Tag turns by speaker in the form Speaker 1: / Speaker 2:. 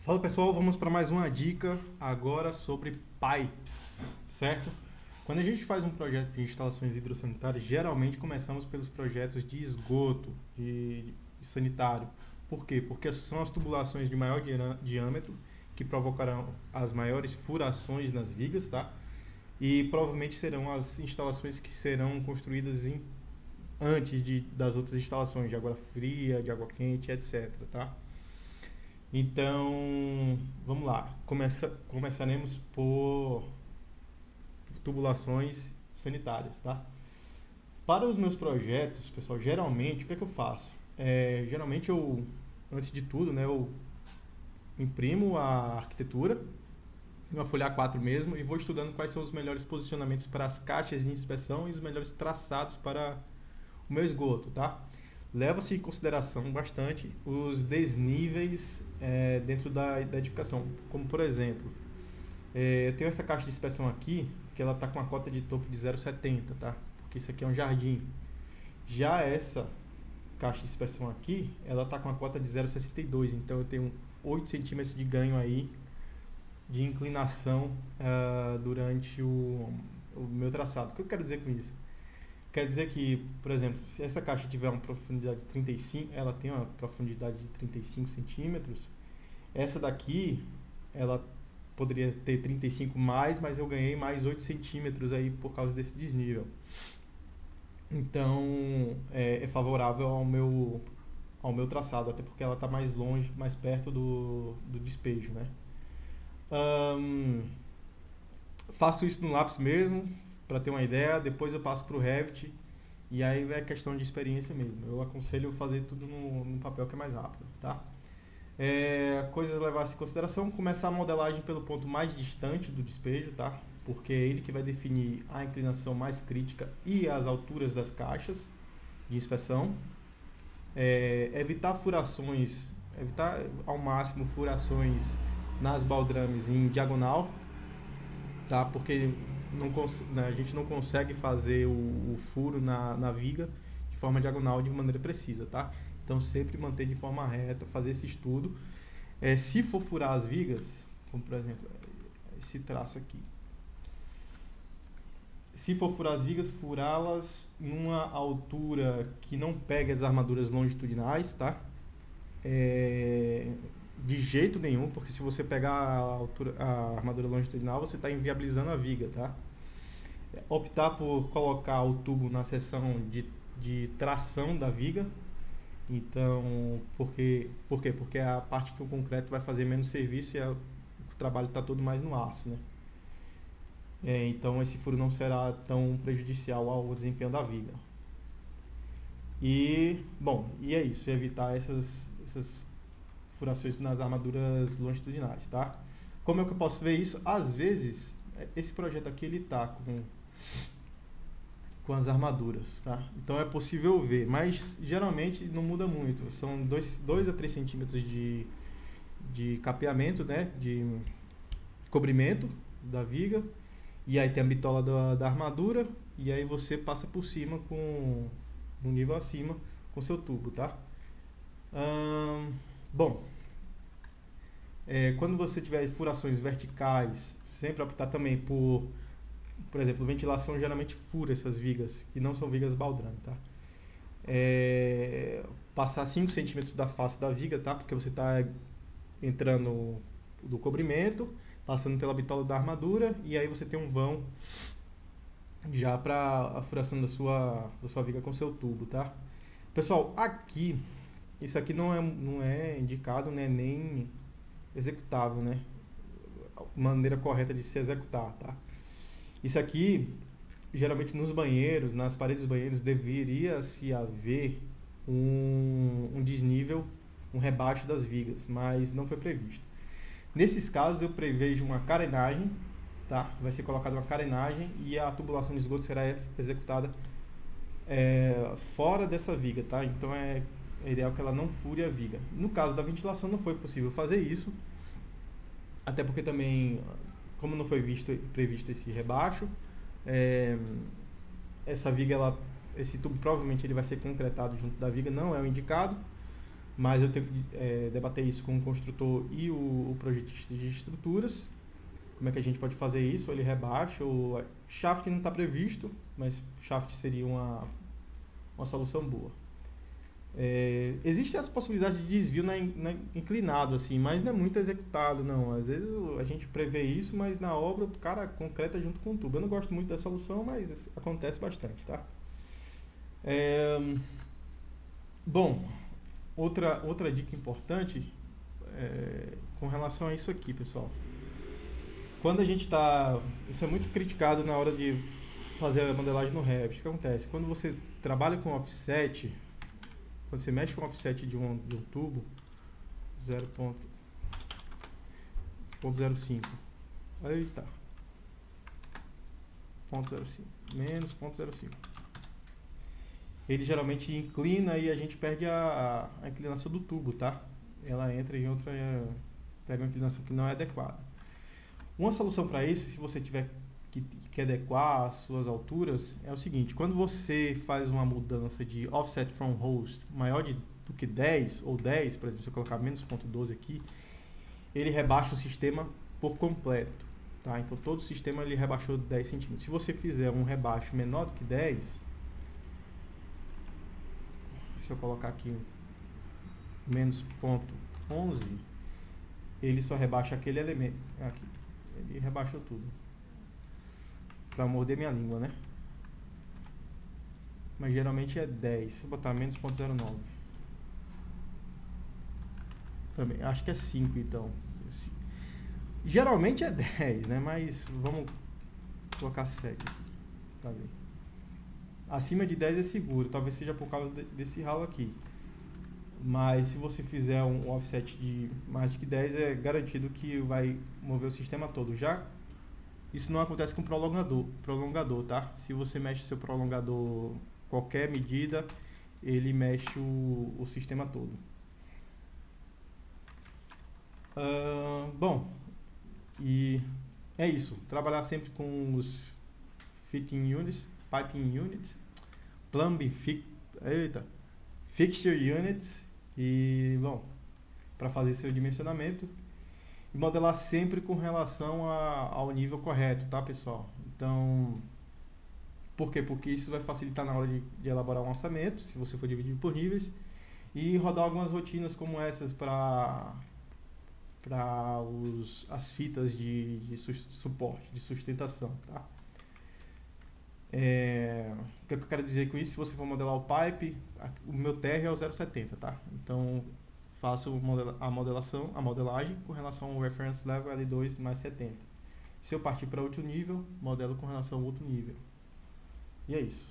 Speaker 1: Fala pessoal, vamos para mais uma dica agora sobre pipes, certo? Quando a gente faz um projeto de instalações hidrossanitárias, geralmente começamos pelos projetos de esgoto, de sanitário. Por quê? Porque são as tubulações de maior diâmetro que provocarão as maiores furações nas vigas, tá? E provavelmente serão as instalações que serão construídas antes das outras instalações de água fria, de água quente, etc, tá? Então, vamos lá. Começaremos por tubulações sanitárias, tá? Para os meus projetos, pessoal, geralmente, o que é que eu faço? Geralmente antes de tudo, né, eu imprimo a arquitetura, uma folha A4 mesmo, e vou estudando quais são os melhores posicionamentos para as caixas de inspeção e os melhores traçados para o meu esgoto, tá? Leva-se em consideração bastante os desníveis dentro da edificação. Como por exemplo, eu tenho essa caixa de inspeção aqui, que ela está com a cota de topo de 0,70, tá? Porque isso aqui é um jardim. Já essa caixa de inspeção aqui, ela está com a cota de 0,62, então eu tenho 8 centímetros de ganho aí de inclinação durante o meu traçado. O que eu quero dizer com isso? Quer dizer que, por exemplo, se essa caixa tiver uma profundidade de 35, ela tem uma profundidade de 35 centímetros, essa daqui, ela poderia ter 35 mais, mas eu ganhei mais 8 centímetros aí por causa desse desnível. Então, é favorável ao meu traçado, até porque ela está mais longe, mais perto do despejo, né? Faço isso no lápis mesmo, para ter uma ideia, depois eu passo para o Revit, e aí é questão de experiência mesmo. Eu aconselho fazer tudo no papel que é mais rápido, tá? Coisas a levar-se em consideração: começar a modelagem pelo ponto mais distante do despejo, tá? Porque é ele que vai definir a inclinação mais crítica e as alturas das caixas de inspeção. Evitar furações, evitar ao máximo furações nas baldrames em diagonal, tá? Porque a gente não consegue fazer o furo na viga de forma diagonal de maneira precisa, tá? Então sempre manter de forma reta, fazer esse estudo. Se for furar as vigas, como por exemplo esse traço aqui, se for furar as vigas, furá-las numa altura que não pegue as armaduras longitudinais, tá? De jeito nenhum, porque se você pegar a armadura longitudinal, você está inviabilizando a viga, tá? Optar por colocar o tubo na seção de tração da viga. Então, por quê? Porque é a parte que o concreto vai fazer menos serviço e o trabalho está todo mais no aço, né? Então esse furo não será tão prejudicial ao desempenho da viga. E é isso, evitar essas furações nas armaduras longitudinais, tá? Como é que eu posso ver isso? Às vezes, esse projeto aqui, ele tá com as armaduras, tá? Então é possível ver, mas geralmente não muda muito. São 2 a 3 centímetros de capeamento, né? De cobrimento da viga. E aí tem a bitola da armadura, e aí você passa por cima no nível acima com seu tubo, tá? Quando você tiver furações verticais, sempre optar também por exemplo, ventilação geralmente fura essas vigas, que não são vigas baldrame, tá? Passar 5 centímetros da face da viga, tá? Porque você está entrando do cobrimento, passando pela bitola da armadura, e aí você tem um vão já para a furação da sua viga com seu tubo, tá? Pessoal, isso aqui não é indicado, né, nem executável, né? Maneira correta de se executar, tá? Isso aqui, geralmente nos banheiros, nas paredes dos banheiros, deveria se haver um desnível, um rebaixo das vigas, mas não foi previsto. Nesses casos eu prevejo uma carenagem, tá? Vai ser colocada uma carenagem e a tubulação de esgoto será executada fora dessa viga, tá? Então é ideal que ela não fure a viga. No caso da ventilação não foi possível fazer isso, até porque também, como não foi previsto esse rebaixo, essa viga, esse tubo provavelmente ele vai ser concretado junto da viga, não é o indicado. mas eu tenho que debater isso com o construtor e o projetista de estruturas. Como é que a gente pode fazer isso? Ou ele rebaixa, ou shaft não está previsto, mas shaft seria uma solução boa. Existe essa possibilidade de desvio inclinado, assim, mas não é muito executado, não. Às vezes a gente prevê isso, mas na obra o cara concreta junto com o tubo. Eu não gosto muito da solução, mas acontece bastante, tá? Bom, outra dica importante com relação a isso aqui, pessoal. Quando a gente está... Isso é muito criticado na hora de fazer a modelagem no Revit. O que acontece? Quando você trabalha com offset, quando você mexe com offset de um tubo, 0.05, eita, 0.05, menos 0.05, ele geralmente inclina e a gente perde a inclinação do tubo, tá? Ela entra em outra, pega uma inclinação que não é adequada. Uma solução para isso, se você tiver que adequar as suas alturas, é o seguinte: quando você faz uma mudança de offset from host maior do que 10, ou 10, por exemplo, se eu colocar menos 0.12 aqui, ele rebaixa o sistema por completo, tá? Então todo o sistema ele rebaixou 10 centímetros. Se você fizer um rebaixo menor do que 10, se eu colocar aqui menos 0.11, ele só rebaixa aquele elemento aqui. Ele rebaixou tudo. Pra morder minha língua, né? Mas geralmente é 10. Se eu botar menos 0.09. Também, acho que é 5 então. Geralmente é 10, né? Mas vamos colocar 7 aqui, pra ver. Acima de 10 é seguro. Talvez seja por causa desse ralo aqui. Mas se você fizer um offset de mais que 10, é garantido que vai mover o sistema todo. Já isso não acontece com prolongador, tá? Se você mexe seu prolongador qualquer medida, ele mexe o sistema todo. Bom, e é isso. Trabalhar sempre com os fitting units, piping units, plumbing, fixture units. E, bom, para fazer seu dimensionamento e modelar sempre com relação ao nível correto, tá, pessoal? Então, por quê? Porque isso vai facilitar na hora de elaborar um orçamento, se você for dividir por níveis, e rodar algumas rotinas como essas para as fitas de suporte, de sustentação, tá? O que eu quero dizer com isso? Se você for modelar o pipe, o meu TR é o 0,70, tá? Então faço a modelagem com relação ao reference level L2 mais 70. Se eu partir para outro nível, modelo com relação ao outro nível. E é isso.